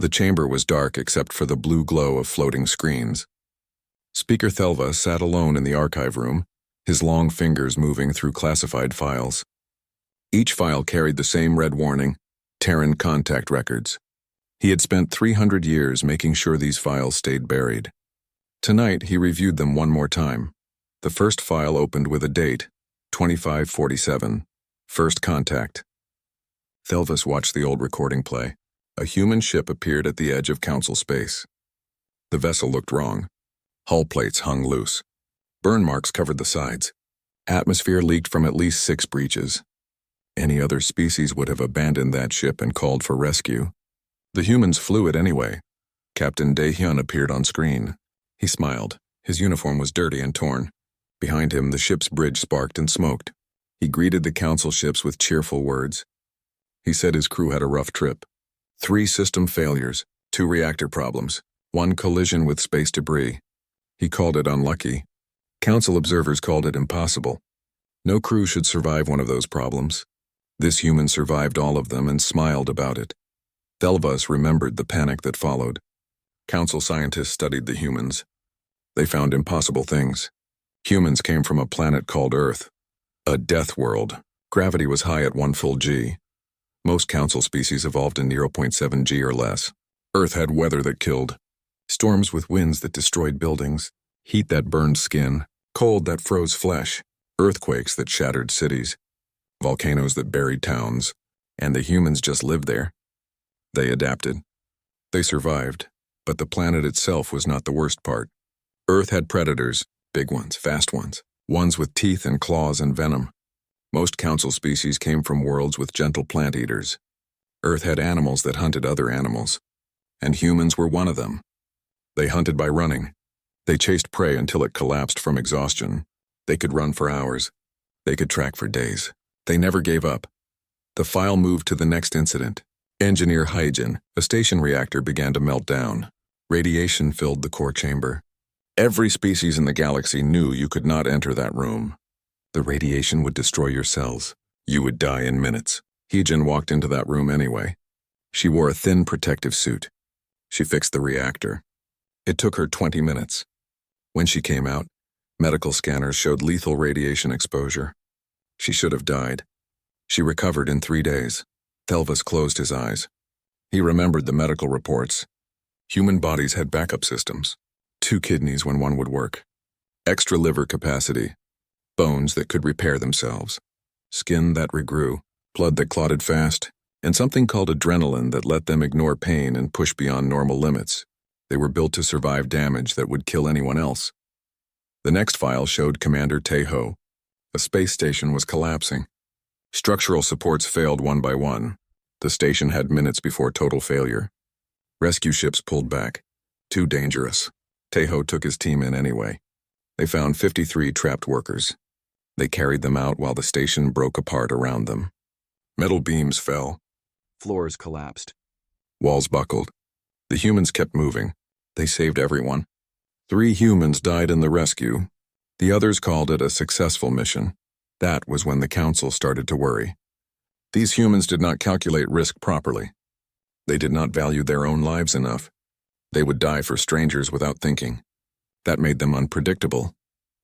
The chamber was dark except for the blue glow of floating screens. Speaker Thelva sat alone in the archive room, his long fingers moving through classified files. Each file carried the same red warning, Terran contact records. He had spent 300 years making sure these files stayed buried. Tonight, he reviewed them one more time. The first file opened with a date, 2547, first contact. Thelvis watched the old recording play. A human ship appeared at the edge of Council space. The vessel looked wrong. Hull plates hung loose. Burn marks covered the sides. Atmosphere leaked from at least 6 breaches. Any other species would have abandoned that ship and called for rescue. The humans flew it anyway. Captain Daehyun appeared on screen. He smiled. His uniform was dirty and torn. Behind him, the ship's bridge sparked and smoked. He greeted the Council ships with cheerful words. He said his crew had a rough trip. 3 system failures, 2 reactor problems, 1 collision with space debris. He called it unlucky. Council observers called it impossible. No crew should survive one of those problems. This human survived all of them and smiled about it. Thelvas remembered the panic that followed. Council scientists studied the humans. They found impossible things. Humans came from a planet called Earth, a death world. Gravity was high at 1 full G. Most Council species evolved in 0.7 G or less. Earth had weather that killed. Storms with winds that destroyed buildings, heat that burned skin, cold that froze flesh, earthquakes that shattered cities, volcanoes that buried towns, and the humans just lived there. They adapted. They survived, but the planet itself was not the worst part. Earth had predators, big ones, fast ones, ones with teeth and claws and venom. Most Council species came from worlds with gentle plant eaters. Earth had animals that hunted other animals, and humans were one of them. They hunted by running. They chased prey until it collapsed from exhaustion. They could run for hours. They could track for days. They never gave up. The file moved to the next incident. Engineer Hyjin, a station reactor began to melt down. Radiation filled the core chamber. Every species in the galaxy knew you could not enter that room. The radiation would destroy your cells. You would die in minutes. Hyjin walked into that room anyway. She wore a thin protective suit. She fixed the reactor. It took her 20 minutes. When she came out, medical scanners showed lethal radiation exposure. She should have died. She recovered in 3 days. Thelvis closed his eyes. He remembered the medical reports. Human bodies had backup systems. 2 kidneys when one would work. Extra liver capacity. Bones that could repair themselves. Skin that regrew. Blood that clotted fast. And something called adrenaline that let them ignore pain and push beyond normal limits. They were built to survive damage that would kill anyone else. The next file showed Commander Taeho. A space station was collapsing. Structural supports failed one by one. The station had minutes before total failure. Rescue ships pulled back. Too dangerous. Taeho took his team in anyway. They found 53 trapped workers. They carried them out while the station broke apart around them. Metal beams fell. Floors collapsed. Walls buckled. The humans kept moving. They saved everyone. 3 humans died in the rescue. The others called it a successful mission. That was when the Council started to worry. These humans did not calculate risk properly. They did not value their own lives enough. They would die for strangers without thinking. That made them unpredictable,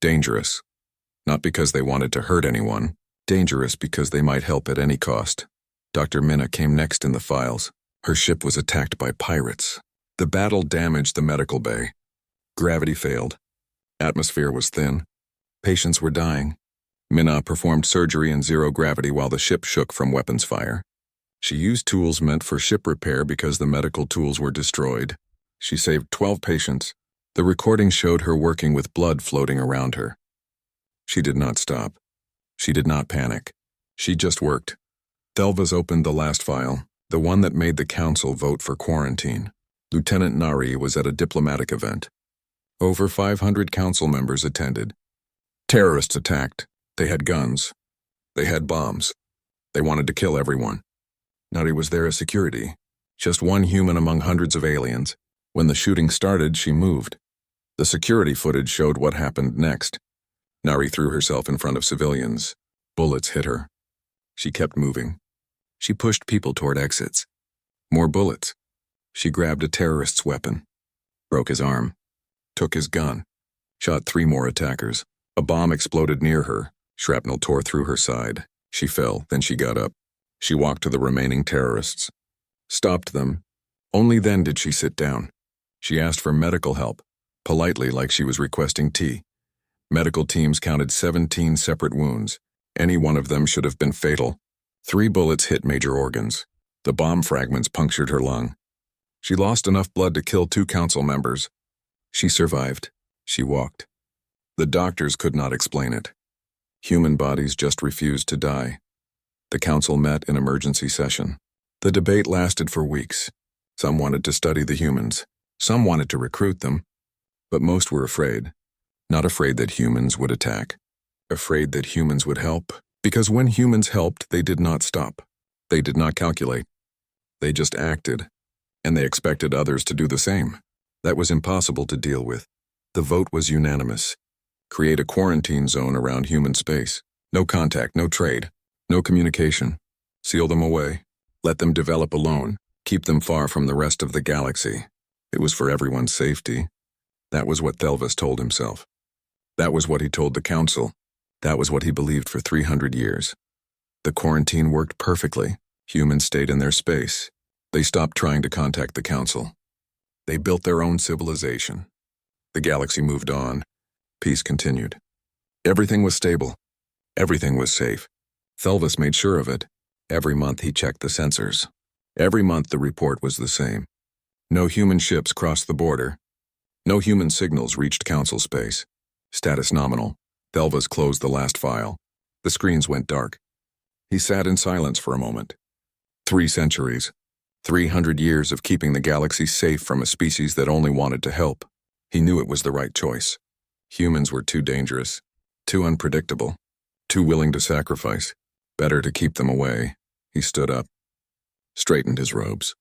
dangerous. Not because they wanted to hurt anyone, dangerous because they might help at any cost. Dr. Minna came next in the files. Her ship was attacked by pirates. The battle damaged the medical bay. Gravity failed. Atmosphere was thin. Patients were dying. Minna performed surgery in 0 gravity while the ship shook from weapons fire. She used tools meant for ship repair because the medical tools were destroyed. She saved 12 patients. The recording showed her working with blood floating around her. She did not stop. She did not panic. She just worked. Thelvas opened the last file, the one that made the Council vote for quarantine. Lieutenant Nari was at a diplomatic event. Over 500 Council members attended. Terrorists attacked. They had guns. They had bombs. They wanted to kill everyone. Nari was there as security. Just one human among hundreds of aliens. When the shooting started, she moved. The security footage showed what happened next. Nari threw herself in front of civilians. Bullets hit her. She kept moving. She pushed people toward exits. More bullets. She grabbed a terrorist's weapon, broke his arm, took his gun, shot 3 more attackers. A bomb exploded near her. Shrapnel tore through her side. She fell, then she got up. She walked to the remaining terrorists, stopped them. Only then did she sit down. She asked for medical help, politely like she was requesting tea. Medical teams counted 17 separate wounds. Any one of them should have been fatal. 3 bullets hit major organs. The bomb fragments punctured her lung. She lost enough blood to kill 2 council members. She survived. She walked. The doctors could not explain it. Human bodies just refused to die. The council met in emergency session. The debate lasted for weeks. Some wanted to study the humans. Some wanted to recruit them. But most were afraid. Not afraid that humans would attack. Afraid that humans would help. Because when humans helped, they did not stop. They did not calculate. They just acted. And they expected others to do the same. That was impossible to deal with. The vote was unanimous. Create a quarantine zone around human space. No contact, no trade, no communication. Seal them away. Let them develop alone. Keep them far from the rest of the galaxy. It was for everyone's safety. That was what Thelvis told himself. That was what he told the council. That was what he believed for 300 years. The quarantine worked perfectly. Humans stayed in their space. They stopped trying to contact the council. They built their own civilization. The galaxy moved on. Peace continued. Everything was stable. Everything was safe. Thelvis made sure of it. Every month he checked the sensors. Every month the report was the same. No human ships crossed the border. No human signals reached council space. Status nominal. Thelvis closed the last file. The screens went dark. He sat in silence for a moment. 3 centuries. 300 years of keeping the galaxy safe from a species that only wanted to help. He knew it was the right choice. Humans were too dangerous, too unpredictable, too willing to sacrifice. Better to keep them away. He stood up, straightened his robes,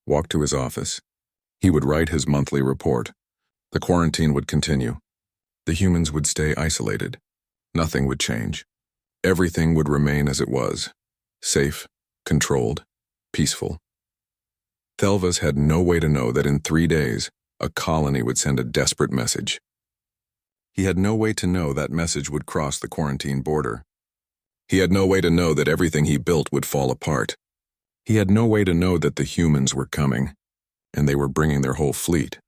walked to his office. He would write his monthly report. The quarantine would continue. The humans would stay isolated. Nothing would change. Everything would remain as it was. Safe, controlled, peaceful. Thelvis had no way to know that in 3 days, a colony would send a desperate message. He had no way to know that message would cross the quarantine border. He had no way to know that everything he built would fall apart. He had no way to know that the humans were coming, and they were bringing their whole fleet.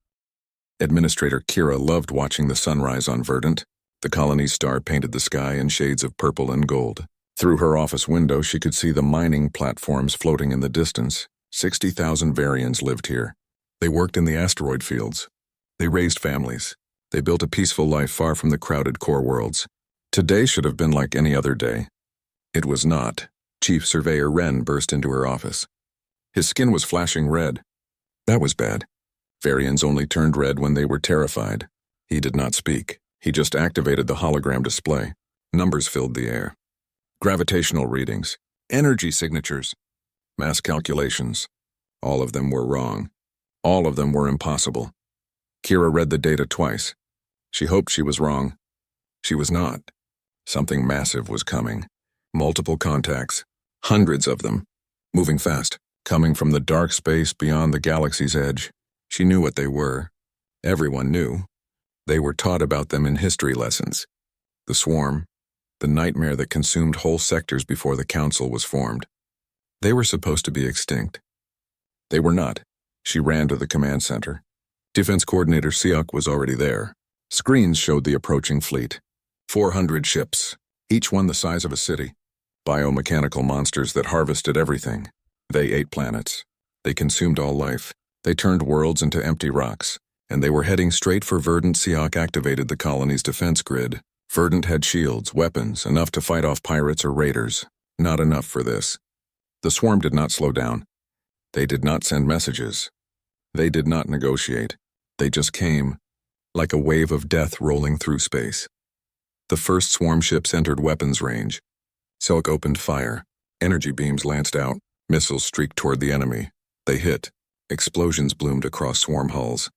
Administrator Kira loved watching the sunrise on Verdant. The colony's star painted the sky in shades of purple and gold. Through her office window, she could see the mining platforms floating in the distance. 60,000 Varians lived here. They worked in the asteroid fields. They raised families. They built a peaceful life far from the crowded core worlds. Today should have been like any other day. It was not. Chief Surveyor Wren burst into her office. His skin was flashing red. That was bad. Varians only turned red when they were terrified. He did not speak. He just activated the hologram display. Numbers filled the air. Gravitational readings. Energy signatures. Mass calculations. All of them were wrong. All of them were impossible. Kira read the data twice. She hoped she was wrong. She was not. Something massive was coming. Multiple contacts. Hundreds of them. Moving fast. Coming from the dark space beyond the galaxy's edge. She knew what they were. Everyone knew. They were taught about them in history lessons. The swarm. The nightmare that consumed whole sectors before the council was formed. They were supposed to be extinct. They were not. She ran to the command center. Defense Coordinator Siok was already there. Screens showed the approaching fleet. 400 ships, each one the size of a city. Biomechanical monsters that harvested everything. They ate planets. They consumed all life. They turned worlds into empty rocks. And they were heading straight for Verdant. Siok activated the colony's defense grid. Verdant had shields, weapons, enough to fight off pirates or raiders. Not enough for this. The swarm did not slow down. They did not send messages. They did not negotiate. They just came, like a wave of death rolling through space. The first swarm ships entered weapons range. Silk opened fire. Energy beams lanced out. Missiles streaked toward the enemy. They hit. Explosions bloomed across swarm hulls.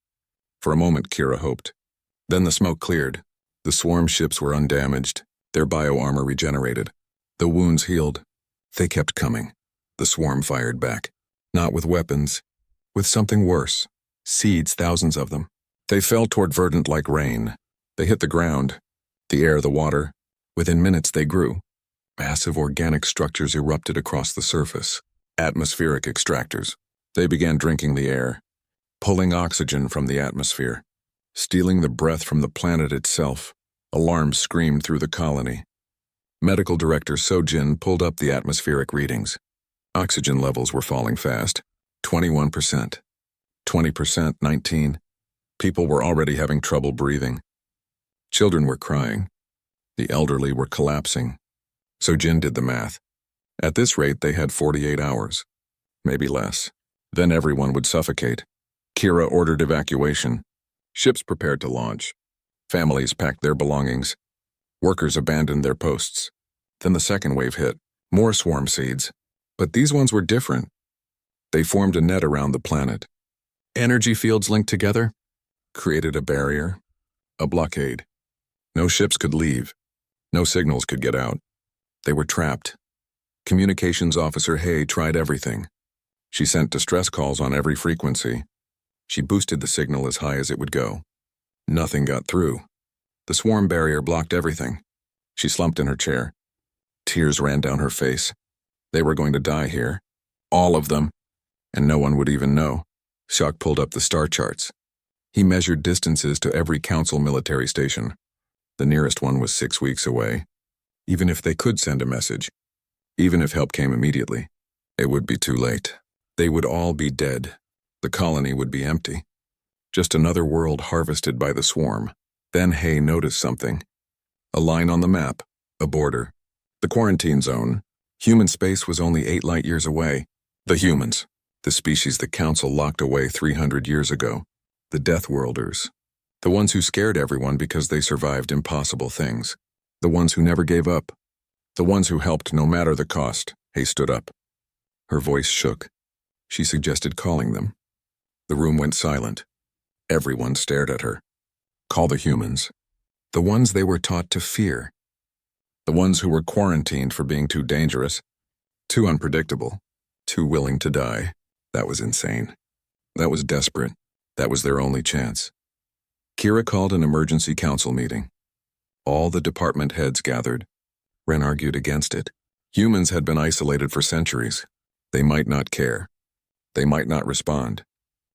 For a moment, Kira hoped. Then the smoke cleared. The swarm ships were undamaged. Their bioarmor regenerated. The wounds healed. They kept coming. The swarm fired back. Not with weapons. with something worse. Seeds, thousands of them. They fell toward Verdant like rain. They hit the ground, the air, the water. Within minutes they grew. Massive organic structures erupted across the surface. Atmospheric extractors. They began drinking the air, pulling oxygen from the atmosphere, stealing the breath from the planet itself. Alarms screamed through the colony. Medical Director Sojin pulled up the atmospheric readings. Oxygen levels were falling fast. 21%. 20%, 19%. People were already having trouble breathing. Children were crying. The elderly were collapsing. Sojin did the math. At this rate, they had 48 hours. Maybe less. Then everyone would suffocate. Kira ordered evacuation. Ships prepared to launch. Families packed their belongings. Workers abandoned their posts. Then the second wave hit. More swarm seeds. But these ones were different. They formed a net around the planet. Energy fields linked together, created a barrier, a blockade. No ships could leave. No signals could get out. They were trapped. Communications Officer Hay tried everything. She sent distress calls on every frequency. She boosted the signal as high as it would go. Nothing got through. The swarm barrier blocked everything. She slumped in her chair. Tears ran down her face. They were going to die here. All of them. And no one would even know. Shock pulled up the star charts. He measured distances to every council military station. The nearest one was 6 weeks away. Even if they could send a message, even if help came immediately, it would be too late. They would all be dead. The colony would be empty. Just another world harvested by the swarm. Then Hay noticed something. A line on the map, a border. The quarantine zone. Human space was only 8 light years away. The humans, the species the council locked away 300 years ago. The Deathworlders. The ones who scared everyone because they survived impossible things. The ones who never gave up. The ones who helped no matter the cost. Hay stood up. Her voice shook. She suggested calling them. The room went silent. Everyone stared at her. Call the humans. The ones they were taught to fear. The ones who were quarantined for being too dangerous, too unpredictable, too willing to die. That was insane. That was desperate. That was their only chance. Kira called an emergency council meeting. All the department heads gathered. Ren argued against it. Humans had been isolated for centuries. They might not care. They might not respond.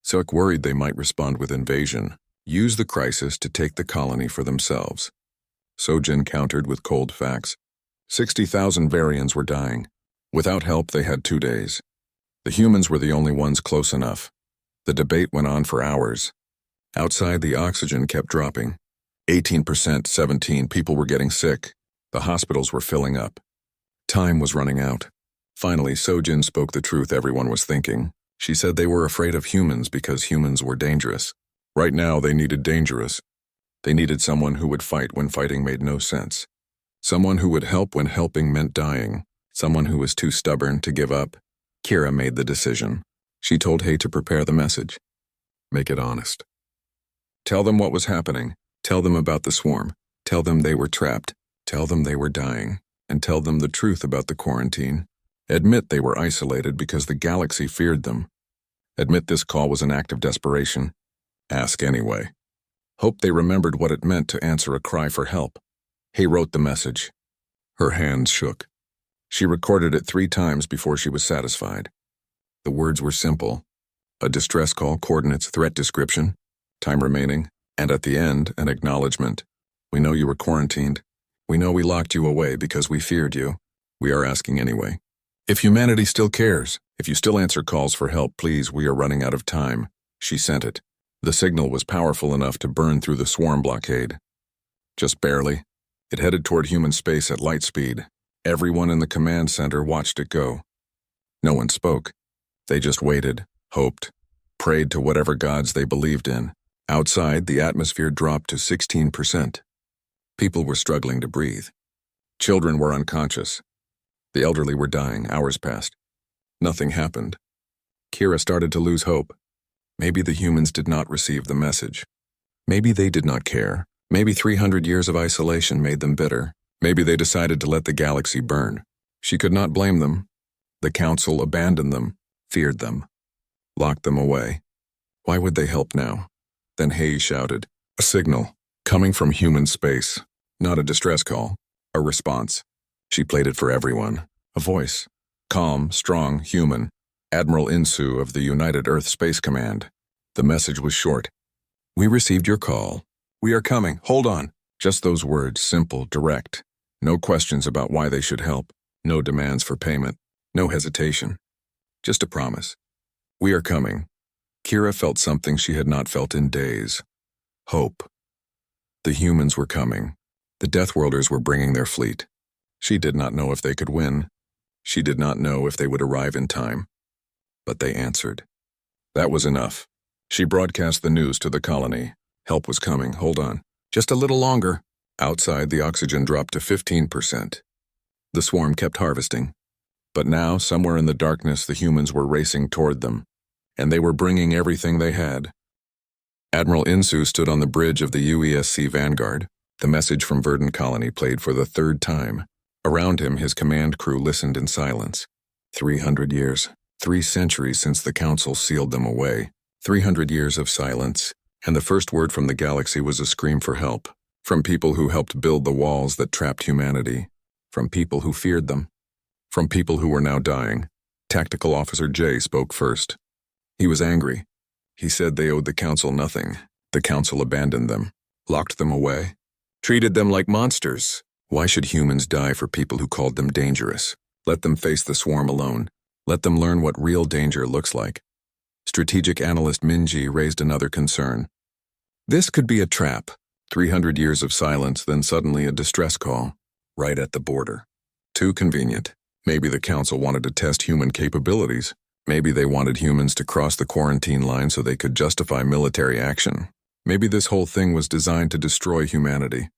Suk worried they might respond with invasion, use the crisis to take the colony for themselves. Sojin countered with cold facts. 60,000 Varians were dying. Without help, they had 2 days. The humans were the only ones close enough. The debate went on for hours. Outside, the oxygen kept dropping. 18%, 17%, people were getting sick. The hospitals were filling up. Time was running out. Finally, Sojin spoke the truth everyone was thinking. She said they were afraid of humans because humans were dangerous. Right now, they needed dangerous. They needed someone who would fight when fighting made no sense. Someone who would help when helping meant dying. Someone who was too stubborn to give up. Kira made the decision. She told Hay to prepare the message. Make it honest. Tell them what was happening. Tell them about the swarm. Tell them they were trapped. Tell them they were dying. And tell them the truth about the quarantine. Admit they were isolated because the galaxy feared them. Admit this call was an act of desperation. Ask anyway. Hope they remembered what it meant to answer a cry for help. Hay wrote the message. Her hands shook. She recorded it 3 times before she was satisfied. The words were simple. A distress call, coordinates, threat description, time remaining, and at the end, an acknowledgement. We know you were quarantined. We know we locked you away because we feared you. We are asking anyway. If humanity still cares, if you still answer calls for help, please, we are running out of time. She sent it. The signal was powerful enough to burn through the swarm blockade. Just barely. It headed toward human space at light speed. Everyone in the command center watched it go. No one spoke. They just waited, hoped, prayed to whatever gods they believed in. Outside, the atmosphere dropped to 16%. People were struggling to breathe. Children were unconscious. The elderly were dying. Hours passed. Nothing happened. Kira started to lose hope. Maybe the humans did not receive the message. Maybe they did not care. Maybe 300 years of isolation made them bitter. Maybe they decided to let the galaxy burn. She could not blame them. The council abandoned them, feared them. locked them away. Why would they help now? Then Hayes shouted, "A signal, coming from human space. Not a distress call, a response." She played it for everyone. A voice. Calm, strong, human. Admiral Insu of the United Earth Space Command. The message was short. "We received your call. We are coming. Hold on." Just those words, simple, direct. No questions about why they should help. No demands for payment. No hesitation. Just a promise. "We are coming." Kira felt something she had not felt in days. Hope. The humans were coming. The Deathworlders were bringing their fleet. She did not know if they could win. She did not know if they would arrive in time. But they answered. That was enough. She broadcast the news to the colony. Help was coming. Hold on. Just a little longer. Outside, the oxygen dropped to 15%. The swarm kept harvesting. But now, somewhere in the darkness, the humans were racing toward them. And they were bringing everything they had. Admiral Insu stood on the bridge of the UESC Vanguard. The message from Verdant Colony played for the third time. Around him, his command crew listened in silence. 300 years. 3 centuries since the Council sealed them away. 300 years of silence. And the first word from the galaxy was a scream for help. From people who helped build the walls that trapped humanity. From people who feared them. From people who were now dying. Tactical Officer J spoke first. He was angry. He said they owed the Council nothing. The Council abandoned them. Locked them away. Treated them like monsters. Why should humans die for people who called them dangerous? Let them face the swarm alone. Let them learn what real danger looks like. Strategic analyst Minji raised another concern. This could be a trap. 300 years of silence, then suddenly a distress call. Right at the border. Too convenient. Maybe the Council wanted to test human capabilities. Maybe they wanted humans to cross the quarantine line so they could justify military action. Maybe this whole thing was designed to destroy humanity.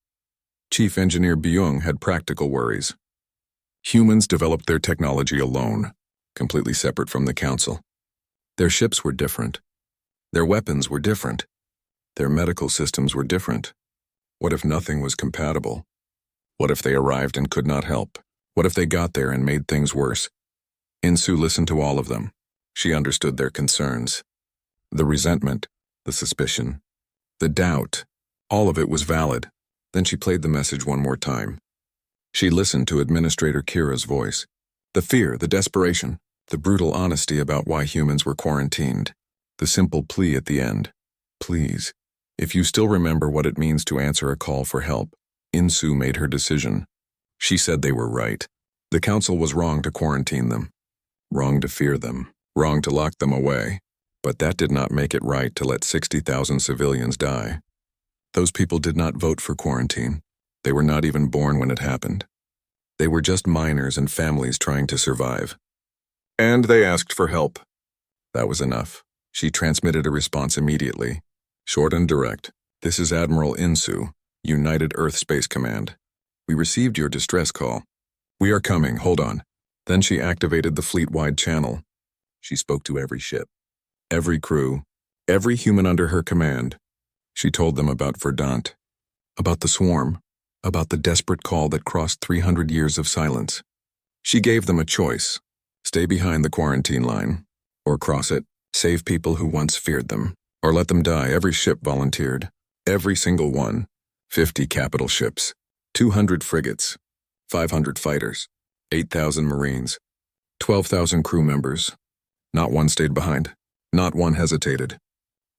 Chief Engineer Byung had practical worries. Humans developed their technology alone, completely separate from the Council. Their ships were different. Their weapons were different. Their medical systems were different. What if nothing was compatible? What if they arrived and could not help? What if they got there and made things worse? Insu listened to all of them. She understood their concerns. The resentment, the suspicion, the doubt, all of it was valid. Then she played the message one more time. She listened to Administrator Kira's voice. The fear, the desperation, the brutal honesty about why humans were quarantined. The simple plea at the end. Please, if you still remember what it means to answer a call for help. Insu made her decision. She said they were right. The Council was wrong to quarantine them. Wrong to fear them. Wrong to lock them away. But that did not make it right to let 60,000 civilians die. Those people did not vote for quarantine. They were not even born when it happened. They were just minors and families trying to survive. And they asked for help. That was enough. She transmitted a response immediately. Short and direct. This is Admiral Insu, United Earth Space Command. We received your distress call. We are coming, hold on. Then she activated the fleet-wide channel. She spoke to every ship, every crew, every human under her command. She told them about Verdant, about the swarm, about the desperate call that crossed 300 years of silence. She gave them a choice. Stay behind the quarantine line, or cross it, save people who once feared them, or let them die. Every ship volunteered. Every single one. 50 capital ships, 200 frigates, 500 fighters, 8,000 Marines, 12,000 crew members. Not one stayed behind. Not one hesitated.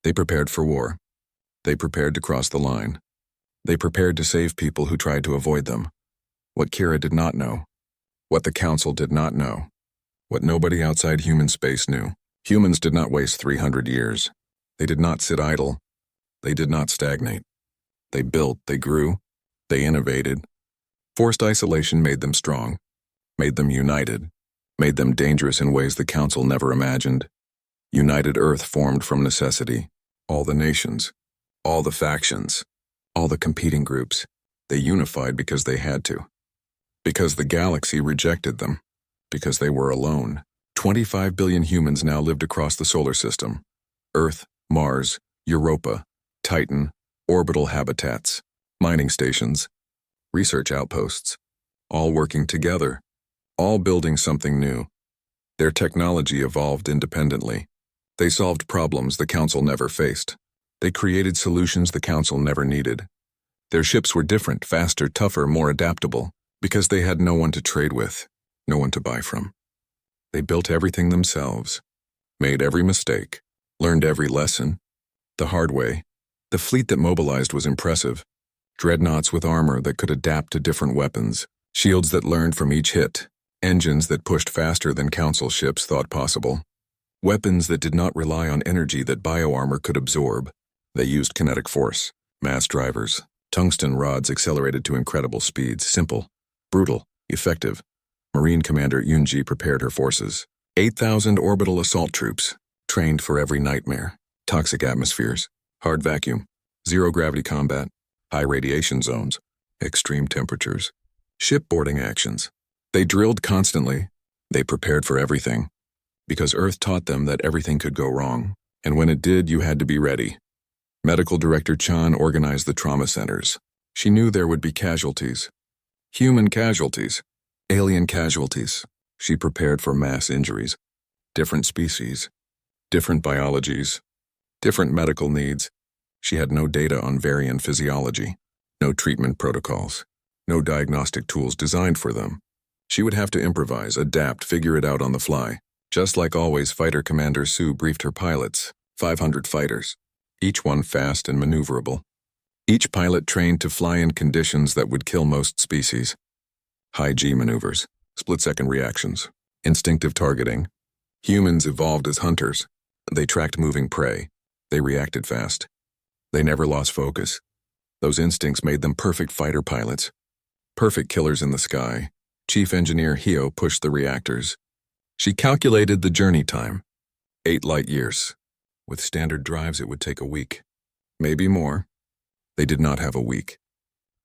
They prepared for war. They prepared to cross the line. They prepared to save people who tried to avoid them. What Kira did not know. What the Council did not know. What nobody outside human space knew. Humans did not waste 300 years. They did not sit idle. They did not stagnate. They built, they grew, they innovated. Forced isolation made them strong, made them united, made them dangerous in ways the Council never imagined. United Earth formed from necessity. All the nations, all the factions, all the competing groups, they unified because they had to. Because the galaxy rejected them. Because they were alone. 25 billion humans now lived across the solar system. Earth, Mars, Europa, Titan, orbital habitats, mining stations, research outposts, all working together, all building something new. Their technology evolved independently. They solved problems the Council never faced. They created solutions the Council never needed. Their ships were different, faster, tougher, more adaptable, because they had no one to trade with, no one to buy from. They built everything themselves, made every mistake, learned every lesson, the hard way. The fleet that mobilized was impressive. Dreadnoughts with armor that could adapt to different weapons, shields that learned from each hit, engines that pushed faster than Council ships thought possible, weapons that did not rely on energy that bioarmor could absorb. They used kinetic force, mass drivers, tungsten rods accelerated to incredible speeds, simple, brutal, effective. Marine Commander Yunji prepared her forces. 8,000 orbital assault troops, trained for every nightmare, toxic atmospheres, hard vacuum, zero-gravity combat, high radiation zones, extreme temperatures, shipboarding actions. They drilled constantly. They prepared for everything, because Earth taught them that everything could go wrong, and when it did, you had to be ready. Medical Director Chan organized the trauma centers. She knew there would be casualties. Human casualties. Alien casualties. She prepared for mass injuries. Different species. Different biologies. Different medical needs. She had no data on variant physiology. No treatment protocols. No diagnostic tools designed for them. She would have to improvise, adapt, figure it out on the fly. Just like always, Fighter Commander Sue briefed her pilots, 500 fighters, each one fast and maneuverable. Each pilot trained to fly in conditions that would kill most species. High G maneuvers, split-second reactions, instinctive targeting. Humans evolved as hunters. They tracked moving prey. They reacted fast. They never lost focus. Those instincts made them perfect fighter pilots. Perfect killers in the sky. Chief Engineer Hio pushed the reactors. She calculated the journey time. 8 light years. With standard drives, it would take a week. Maybe more. They did not have a week.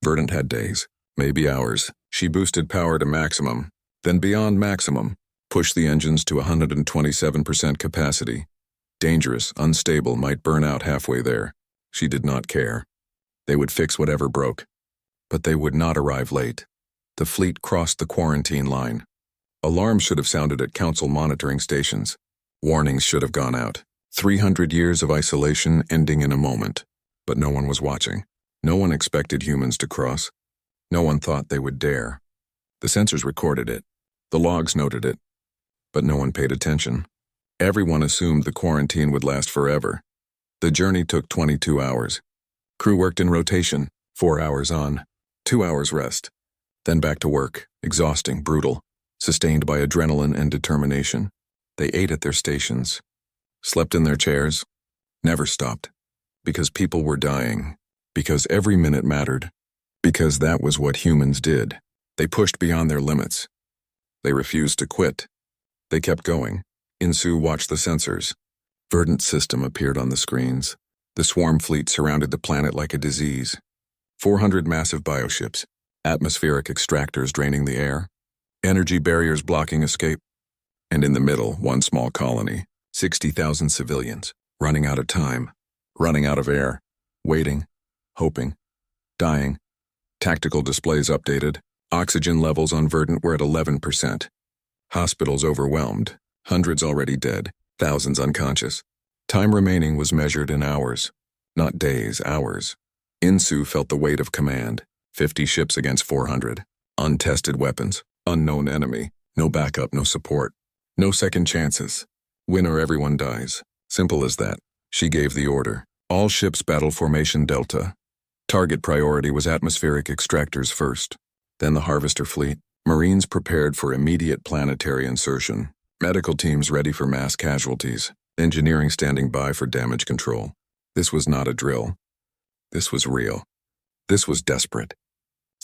Verdant had days, maybe hours. She boosted power to maximum, then beyond maximum, pushed the engines to 127% capacity. Dangerous, unstable, might burn out halfway there. She did not care. They would fix whatever broke. But they would not arrive late. The fleet crossed the quarantine line. Alarms should have sounded at Council monitoring stations. Warnings should have gone out. 300 years of isolation ending in a moment. But no one was watching. No one expected humans to cross. No one thought they would dare. The sensors recorded it. The logs noted it. But no one paid attention. Everyone assumed the quarantine would last forever. The journey took 22 hours. Crew worked in rotation, 4 hours on, 2 hours rest. Then back to work, exhausting, brutal, sustained by adrenaline and determination. They ate at their stations, slept in their chairs, never stopped. Because people were dying. Because every minute mattered. Because that was what humans did. They pushed beyond their limits. They refused to quit. They kept going. Insu watched the sensors. Verdant system appeared on the screens. The swarm fleet surrounded the planet like a disease. 400 massive bioships. Atmospheric extractors draining the air. Energy barriers blocking escape. And in the middle, one small colony. 60,000 civilians. Running out of time. Running out of air. Waiting. Hoping. Dying. Tactical displays updated. Oxygen levels on Verdant were at 11%. Hospitals overwhelmed. Hundreds already dead. Thousands unconscious. Time remaining was measured in hours. Not days, hours. Insu felt the weight of command. 50 ships against 400. Untested weapons. Unknown enemy. No backup, no support. No second chances. Win or everyone dies. Simple as that. She gave the order. All ships battle formation Delta. Target priority was atmospheric extractors first. Then the harvester fleet. Marines prepared for immediate planetary insertion. Medical teams ready for mass casualties. Engineering standing by for damage control. This was not a drill. This was real. This was desperate.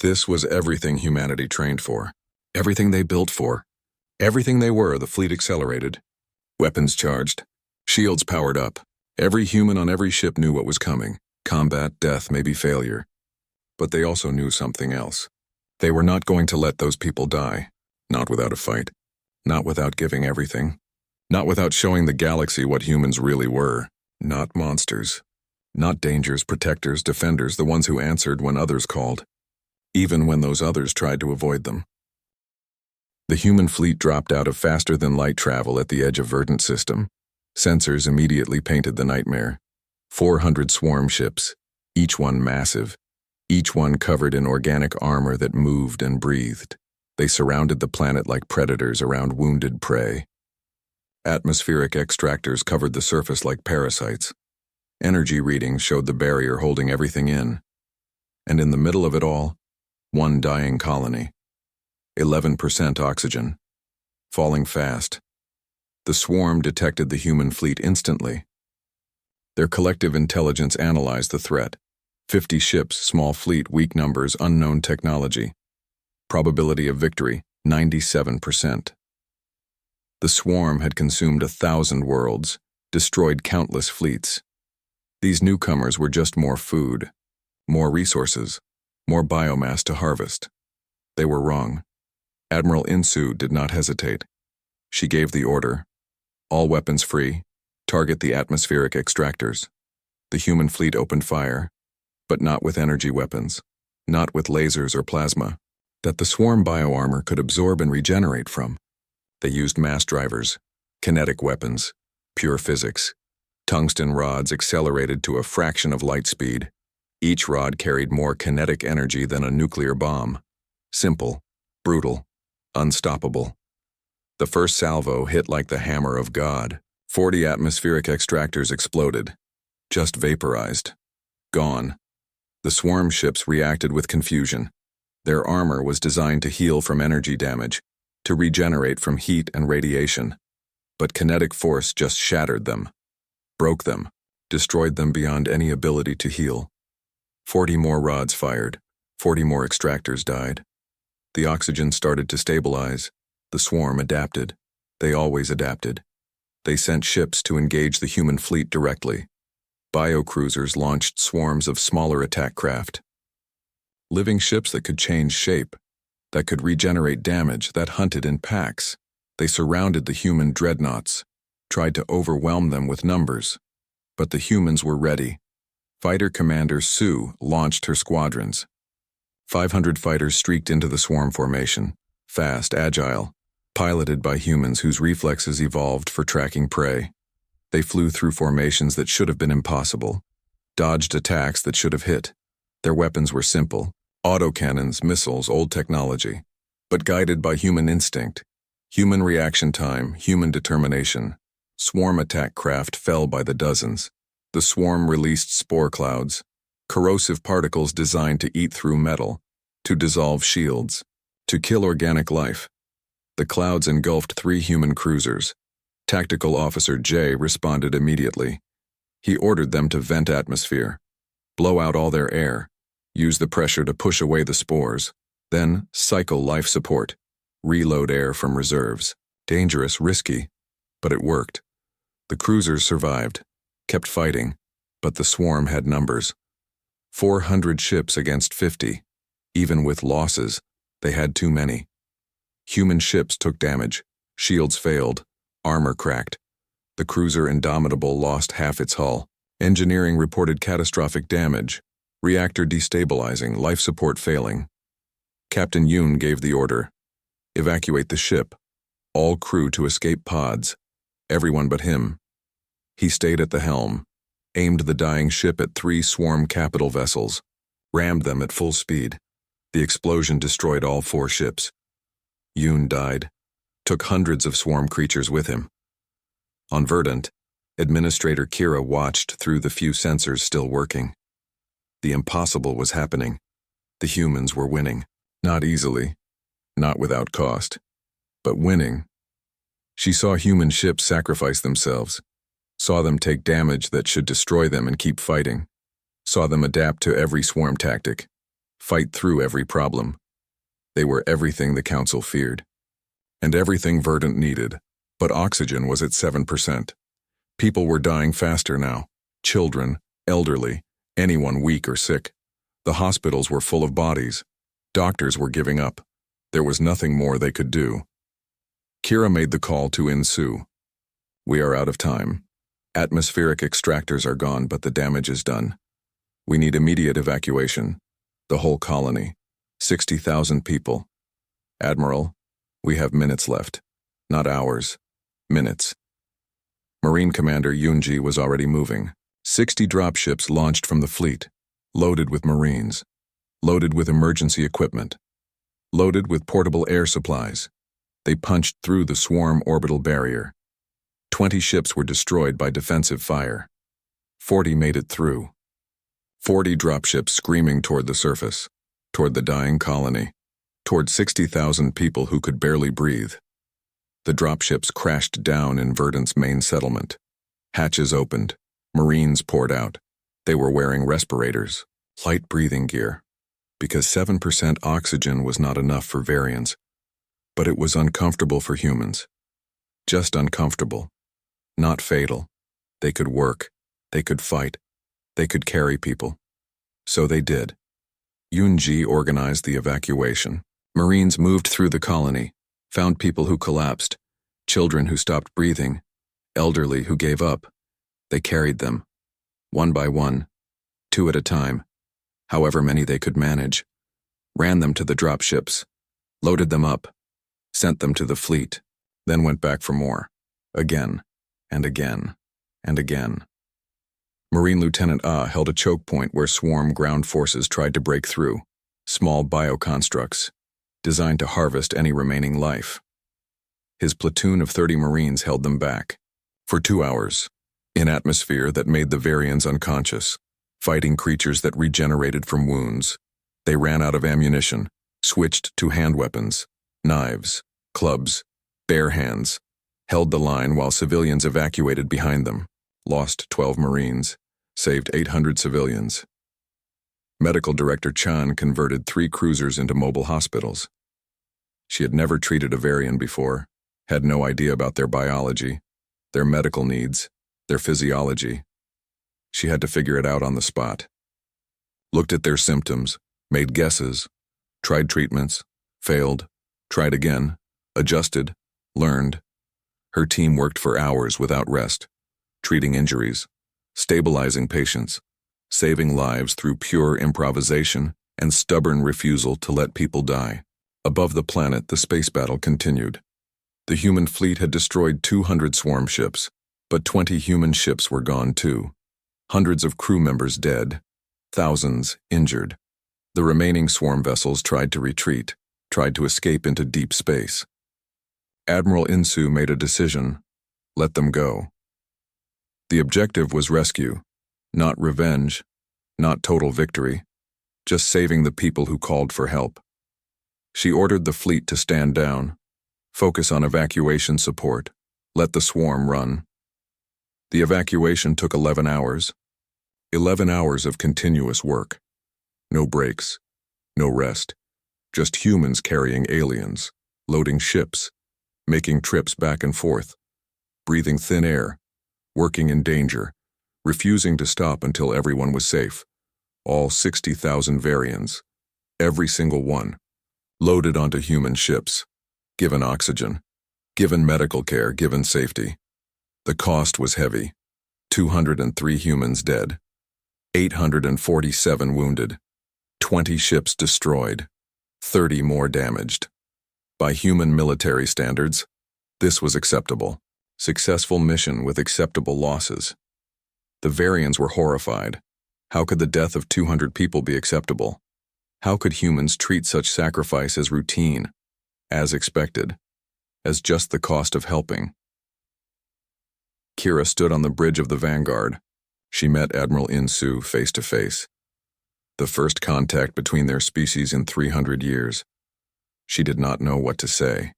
This was everything humanity trained for. Everything they built for. Everything they were, the fleet accelerated. Weapons charged. Shields powered up. Every human on every ship knew what was coming. Combat, death, maybe failure. But they also knew something else. They were not going to let those people die. Not without a fight. Not without giving everything. Not without showing the galaxy what humans really were. Not monsters. Not dangers, protectors, defenders, the ones who answered when others called. Even when those others tried to avoid them. The human fleet dropped out of faster-than-light travel at the edge of Verdant system. Sensors immediately painted the nightmare. 400 swarm ships, each one massive, each one covered in organic armor that moved and breathed. They surrounded the planet like predators around wounded prey. Atmospheric extractors covered the surface like parasites. Energy readings showed the barrier holding everything in. And in the middle of it all, one dying colony. 11% oxygen. Falling fast. The swarm detected the human fleet instantly. Their collective intelligence analyzed the threat. 50 ships, small fleet, weak numbers, unknown technology. Probability of victory, 97%. The swarm had consumed 1,000 worlds, destroyed countless fleets. These newcomers were just more food, more resources, more biomass to harvest. They were wrong. Admiral Insu did not hesitate. She gave the order. All weapons free. Target the atmospheric extractors. The human fleet opened fire, but not with energy weapons, not with lasers or plasma, that the swarm bioarmor could absorb and regenerate from. They used mass drivers, kinetic weapons, pure physics. Tungsten rods accelerated to a fraction of light speed. Each rod carried more kinetic energy than a nuclear bomb. Simple, brutal, unstoppable. The first salvo hit like the hammer of God. 40 atmospheric extractors exploded, just vaporized, gone. The swarm ships reacted with confusion. Their armor was designed to heal from energy damage, to regenerate from heat and radiation. But kinetic force just shattered them, broke them, destroyed them beyond any ability to heal. 40 more rods fired, 40 more extractors died. The oxygen started to stabilize. The swarm adapted. They always adapted. They sent ships to engage the human fleet directly. Biocruisers launched swarms of smaller attack craft. Living ships that could change shape, that could regenerate damage, that hunted in packs. They surrounded the human dreadnoughts, tried to overwhelm them with numbers. But the humans were ready. Fighter Commander Sue launched her squadrons. 500 fighters streaked into the swarm formation, fast, agile, piloted by humans whose reflexes evolved for tracking prey. They flew through formations that should have been impossible, dodged attacks that should have hit. Their weapons were simple, autocannons, missiles, old technology, but guided by human instinct, human reaction time, human determination. Swarm attack craft fell by the dozens. The swarm released spore clouds, corrosive particles designed to eat through metal, to dissolve shields, to kill organic life. The clouds engulfed 3 human cruisers. Tactical Officer J responded immediately. He ordered them to vent atmosphere, blow out all their air, use the pressure to push away the spores, then cycle life support, reload air from reserves. Dangerous, risky, but it worked. The cruisers survived, kept fighting, but the swarm had numbers. 400 ships against 50. Even with losses, they had too many. Human ships took damage, shields failed, armor cracked. The cruiser Indomitable lost half its hull. Engineering reported catastrophic damage, reactor destabilizing, life support failing. Captain Yoon gave the order. Evacuate the ship. All crew to escape pods. Everyone but him. He stayed at the helm, aimed the dying ship at 3 swarm capital vessels, rammed them at full speed. The explosion destroyed all 4 ships. Yoon died, took hundreds of swarm creatures with him. On Verdant, Administrator Kira watched through the few sensors still working. The impossible was happening. The humans were winning. Not easily, not without cost, but winning. She saw human ships sacrifice themselves, saw them take damage that should destroy them and keep fighting, saw them adapt to every swarm tactic, fight through every problem. They were everything the Council feared, and everything Verdant needed, but oxygen was at 7%. People were dying faster now. Children, elderly, anyone weak or sick. The hospitals were full of bodies. Doctors were giving up. There was nothing more they could do. Kira made the call to Insu. We are out of time. Atmospheric extractors are gone, but the damage is done. We need immediate evacuation. The whole colony. 60,000 people. Admiral, we have minutes left. Not hours. Minutes. Marine Commander Yunji was already moving. 60 dropships launched from the fleet, loaded with Marines, loaded with emergency equipment, loaded with portable air supplies. They punched through the swarm orbital barrier. 20 ships were destroyed by defensive fire. 40 made it through. 40 dropships screaming toward the surface, toward the dying colony, toward 60,000 people who could barely breathe. The dropships crashed down in Verdant's main settlement. Hatches opened. Marines poured out. They were wearing respirators, light breathing gear, because 7% oxygen was not enough for variants. But it was uncomfortable for humans. Just uncomfortable. Not fatal. They could work. They could fight. They could carry people. So they did. Yunji organized the evacuation. Marines moved through the colony, found people who collapsed, children who stopped breathing, elderly who gave up. They carried them, one by one, 2 at a time, however many they could manage, ran them to the dropships, loaded them up, sent them to the fleet, then went back for more, again, and again, and again. Marine Lieutenant Ah held a choke point where swarm ground forces tried to break through, small bioconstructs, designed to harvest any remaining life. His platoon of 30 Marines held them back. For 2 hours, in atmosphere that made the Varians unconscious, fighting creatures that regenerated from wounds, they ran out of ammunition, switched to hand weapons, knives, clubs, bare hands, held the line while civilians evacuated behind them, lost 12 Marines, saved 800 civilians. Medical Director Chan converted 3 cruisers into mobile hospitals. She had never treated a Varian before, had no idea about their biology, their medical needs, their physiology. She had to figure it out on the spot. Looked at their symptoms, made guesses, tried treatments, failed, tried again, adjusted, learned. Her team worked for hours without rest, treating injuries, stabilizing patients, saving lives through pure improvisation and stubborn refusal to let people die. Above the planet, the space battle continued. The human fleet had destroyed 200 swarm ships, but 20 human ships were gone too. Hundreds of crew members dead, thousands injured. The remaining swarm vessels tried to retreat, tried to escape into deep space. Admiral Insu made a decision: let them go. The objective was rescue, not revenge, not total victory, just saving the people who called for help. She ordered the fleet to stand down, focus on evacuation support, let the swarm run. The evacuation took 11 hours. 11 hours of continuous work. No breaks, no rest, just humans carrying aliens, loading ships, making trips back and forth, breathing thin air, working in danger, refusing to stop until everyone was safe. All 60,000 Varians, every single one, loaded onto human ships, given oxygen, given medical care, given safety. The cost was heavy. 203 humans dead, 847 wounded, 20 ships destroyed, 30 more damaged. By human military standards, this was acceptable. Successful mission with acceptable losses. The Varians were horrified. How could the death of 200 people be acceptable? How could humans treat such sacrifice as routine, as expected, as just the cost of helping? Kira stood on the bridge of the Vanguard. She met Admiral Insu face to face. The first contact between their species in 300 years. She did not know what to say.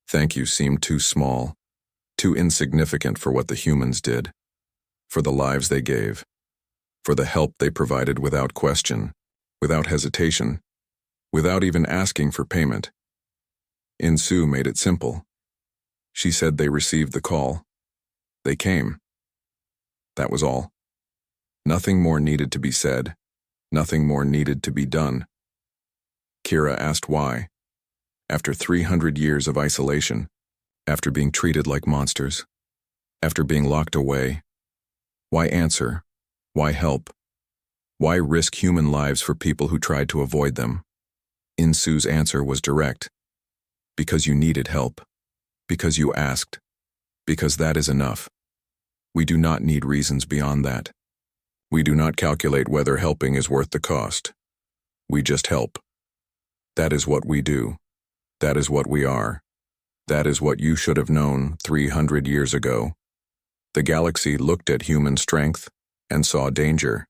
Thank you seemed too small, too insignificant for what the humans did, for the lives they gave, for the help they provided without question, without hesitation, without even asking for payment. Insu made it simple. She said they received the call. They came. That was all. Nothing more needed to be said. Nothing more needed to be done. Kira asked why. After 300 years of isolation, after being treated like monsters, after being locked away, why answer? Why help? Why risk human lives for people who tried to avoid them? Insu's answer was direct. Because you needed help. Because you asked. Because that is enough. We do not need reasons beyond that. We do not calculate whether helping is worth the cost. We just help. That is what we do. That is what we are. That is what you should have known 300 years ago. The galaxy looked at human strength and saw danger.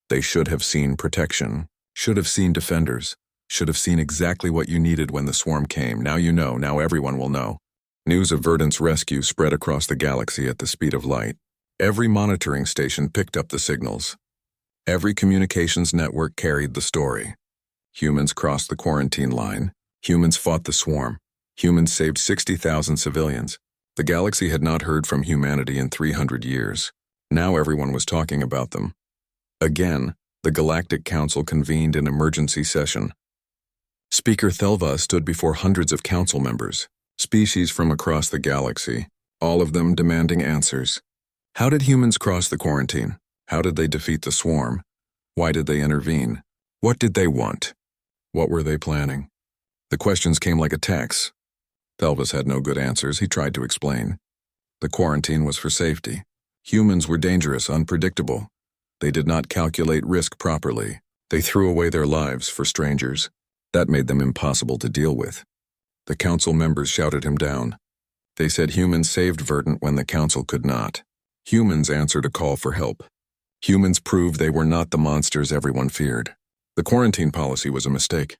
They should have seen protection, should have seen defenders, should have seen exactly what you needed when the swarm came. Now you know, now everyone will know. News of Verdant's rescue spread across the galaxy at the speed of light. Every monitoring station picked up the signals. Every communications network carried the story. Humans crossed the quarantine line. Humans fought the swarm. Humans saved 60,000 civilians. The galaxy had not heard from humanity in 300 years. Now everyone was talking about them. Again, the Galactic Council convened an emergency session. Speaker Thelva stood before hundreds of council members, species from across the galaxy, all of them demanding answers. How did humans cross the quarantine? How did they defeat the swarm? Why did they intervene? What did they want? What were they planning? The questions came like attacks. Thelvas had no good answers. He tried to explain. The quarantine was for safety. Humans were dangerous, unpredictable. They did not calculate risk properly. They threw away their lives for strangers. That made them impossible to deal with. The council members shouted him down. They said humans saved Verdant when the council could not. Humans answered a call for help. Humans proved they were not the monsters everyone feared. The quarantine policy was a mistake.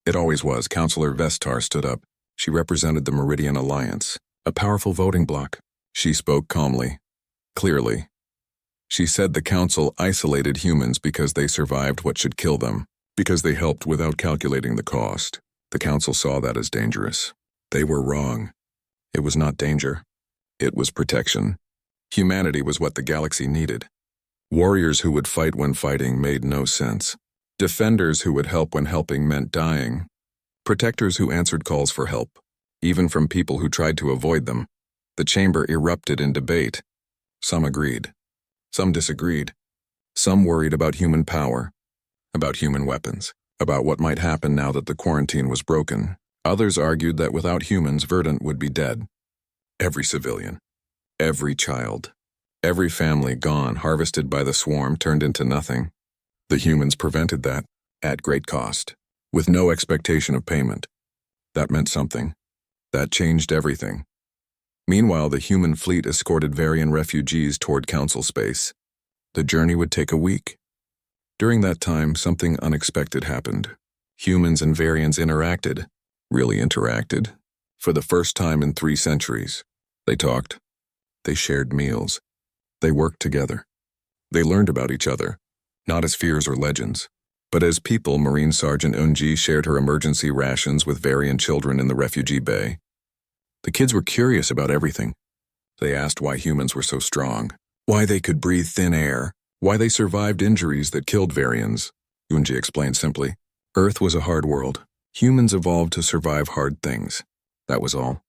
It always was. Councillor Vestar stood up. She represented the Meridian Alliance, a powerful voting bloc. She spoke calmly, clearly. She said the council isolated humans because they survived what should kill them, because they helped without calculating the cost. The council saw that as dangerous. They were wrong. It was not danger. It was protection. Humanity was what the galaxy needed. Warriors who would fight when fighting made no sense. Defenders who would help when helping meant dying. Protectors who answered calls for help, even from people who tried to avoid them. The chamber erupted in debate. Some agreed. Some disagreed. Some worried about human power, about human weapons, about what might happen now that the quarantine was broken. Others argued that without humans, Verdant would be dead. Every civilian, every child, every family gone, harvested by the swarm, turned into nothing. The humans prevented that, at great cost, with no expectation of payment. That meant something. That changed everything. Meanwhile, the human fleet escorted Varian refugees toward Council space. The journey would take a week. During that time, something unexpected happened. Humans and Varians interacted, really interacted, for the first time in 3 centuries. They talked. They shared meals. They worked together. They learned about each other, not as fears or legends, but as people. Marine Sergeant Unji shared her emergency rations with Varian children in the refugee bay. The kids were curious about everything. They asked why humans were so strong, why they could breathe thin air, why they survived injuries that killed Varians. Unji explained simply, Earth was a hard world. Humans evolved to survive hard things. That was all.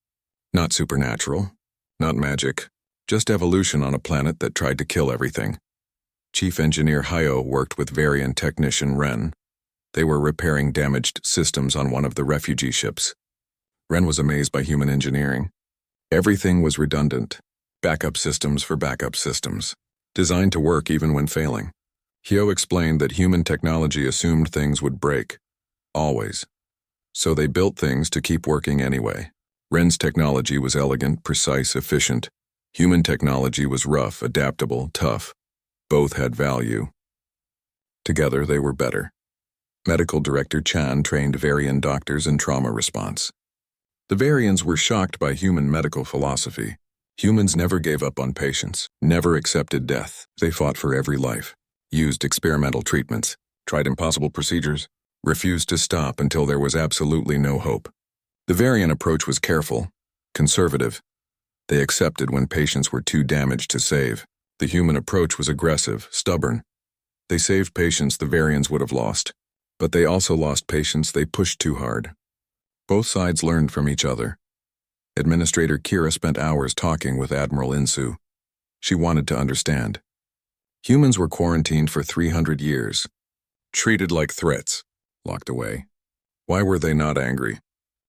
Not supernatural, not magic, just evolution on a planet that tried to kill everything. Chief Engineer Hayo worked with Varian technician Ren. They were repairing damaged systems on one of the refugee ships. Ren was amazed by human engineering. Everything was redundant. Backup systems for backup systems, designed to work even when failing. Hyo explained that human technology assumed things would break. Always. So they built things to keep working anyway. Ren's technology was elegant, precise, efficient. Human technology was rough, adaptable, tough. Both had value. Together they were better. Medical Director Chan trained Varian doctors in trauma response. The Varians were shocked by human medical philosophy. Humans never gave up on patients, never accepted death. They fought for every life, used experimental treatments, tried impossible procedures, refused to stop until there was absolutely no hope. The Varian approach was careful, conservative. They accepted when patients were too damaged to save. The human approach was aggressive, stubborn. They saved patients the Varians would have lost, but they also lost patients they pushed too hard. Both sides learned from each other. Administrator Kira spent hours talking with Admiral Insu. She wanted to understand. Humans were quarantined for 300 years, treated like threats, locked away. Why were they not angry?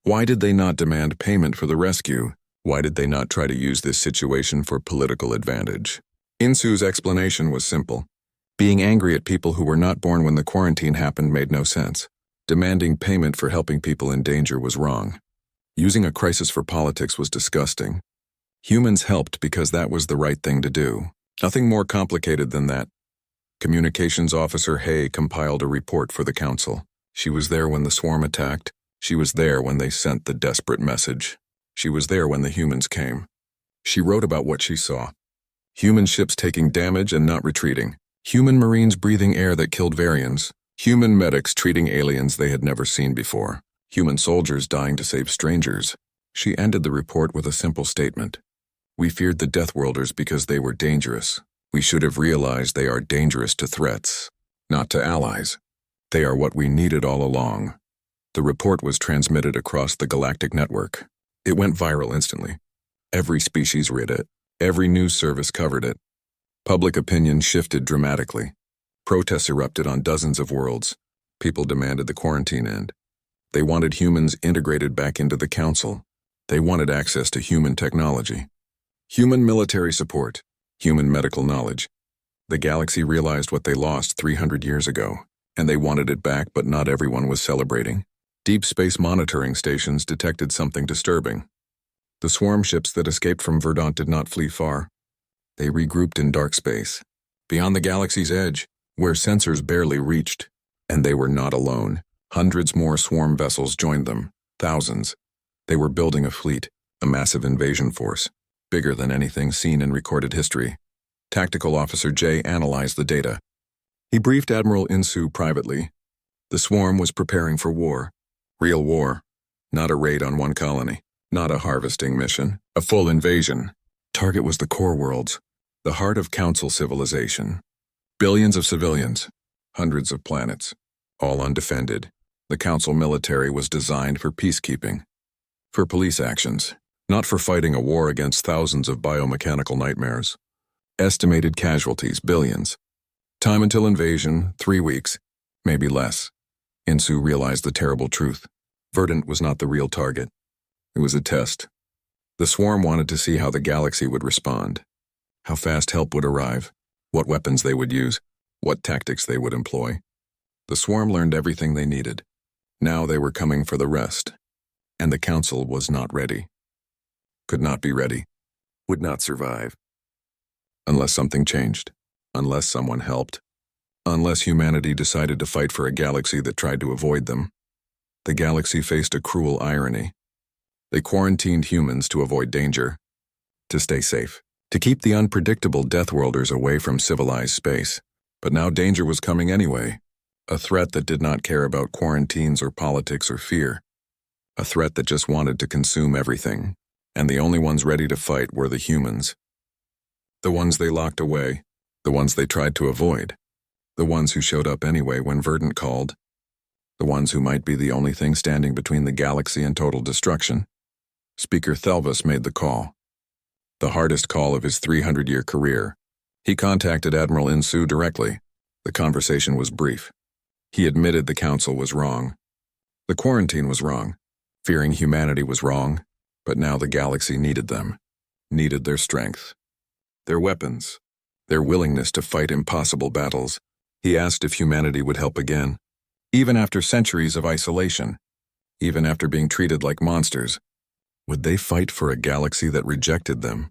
Why did they not demand payment for the rescue? Why did they not try to use this situation for political advantage? Insu's explanation was simple. Being angry at people who were not born when the quarantine happened made no sense. Demanding payment for helping people in danger was wrong. Using a crisis for politics was disgusting. Humans helped because that was the right thing to do. Nothing more complicated than that. Communications Officer Hay compiled a report for the council. She was there when the swarm attacked. She was there when they sent the desperate message. She was there when the humans came. She wrote about what she saw. Human ships taking damage and not retreating. Human marines breathing air that killed variants. Human medics treating aliens they had never seen before. Human soldiers dying to save strangers. She ended the report with a simple statement. We feared the Deathworlders because they were dangerous. We should have realized they are dangerous to threats, not to allies. They are what we needed all along. The report was transmitted across the galactic network. It went viral instantly. Every species read it. Every news service covered it. Public opinion shifted dramatically. Protests erupted on dozens of worlds. People demanded the quarantine end. They wanted humans integrated back into the council. They wanted access to human technology. Human military support. Human medical knowledge. The galaxy realized what they lost 300 years ago, and they wanted it back, but not everyone was celebrating. Deep space monitoring stations detected something disturbing. The swarm ships that escaped from Verdant did not flee far. They regrouped in dark space, beyond the galaxy's edge, where sensors barely reached. And they were not alone. Hundreds more swarm vessels joined them, thousands. They were building a fleet, a massive invasion force, bigger than anything seen in recorded history. Tactical Officer J analyzed the data. He briefed Admiral Insu privately. The swarm was preparing for war. Real war. Not a raid on one colony. Not a harvesting mission. A full invasion. Target was the core worlds, the heart of Council civilization. Billions of civilians. Hundreds of planets. All undefended. The Council military was designed for peacekeeping. For police actions. Not for fighting a war against thousands of biomechanical nightmares. Estimated casualties, billions. Time until invasion, 3 weeks, maybe less. Insu realized the terrible truth. Verdant was not the real target. It was a test. The swarm wanted to see how the galaxy would respond. How fast help would arrive. What weapons they would use. What tactics they would employ. The swarm learned everything they needed. Now they were coming for the rest. And the Council was not ready. Could not be ready. Would not survive. Unless something changed. Unless someone helped. Unless humanity decided to fight for a galaxy that tried to avoid them. The galaxy faced a cruel irony. They quarantined humans to avoid danger. To stay safe. To keep the unpredictable Deathworlders away from civilized space. But now danger was coming anyway. A threat that did not care about quarantines or politics or fear. A threat that just wanted to consume everything. And the only ones ready to fight were the humans. The ones they locked away. The ones they tried to avoid. The ones who showed up anyway when Verdant called. The ones who might be the only thing standing between the galaxy and total destruction. Speaker Thelvis made the call. The hardest call of his 300-year career. He contacted Admiral Insu directly. The conversation was brief. He admitted the Council was wrong. The quarantine was wrong. Fearing humanity was wrong. But now the galaxy needed them. Needed their strength. Their weapons. Their willingness to fight impossible battles. He asked if humanity would help again. Even after centuries of isolation. Even after being treated like monsters. Would they fight for a galaxy that rejected them?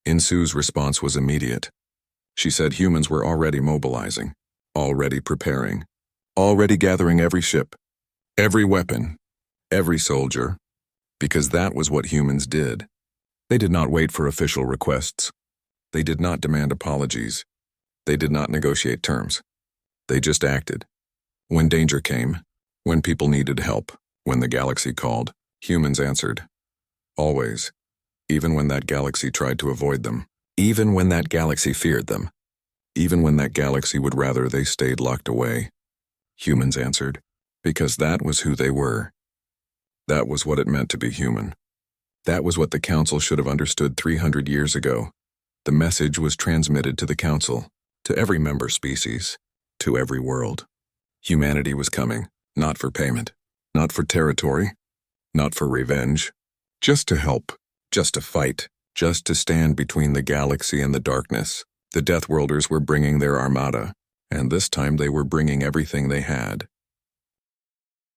Insu's response was immediate. She said humans were already mobilizing. Already preparing. Already gathering every ship. Every weapon. Every soldier. Because that was what humans did. They did not wait for official requests. They did not demand apologies. They did not negotiate terms. They just acted. When danger came, when people needed help, when the galaxy called, humans answered. Always. Even when that galaxy tried to avoid them. Even when that galaxy feared them. Even when that galaxy would rather they stayed locked away. Humans answered. Because that was who they were. That was what it meant to be human. That was what the Council should have understood 300 years ago. The message was transmitted to the Council, to every member species, to every world. Humanity was coming, not for payment, not for territory, not for revenge, just to help, just to fight, just to stand between the galaxy and the darkness, The Deathworlders were bringing their armada, and this time they were bringing everything they had.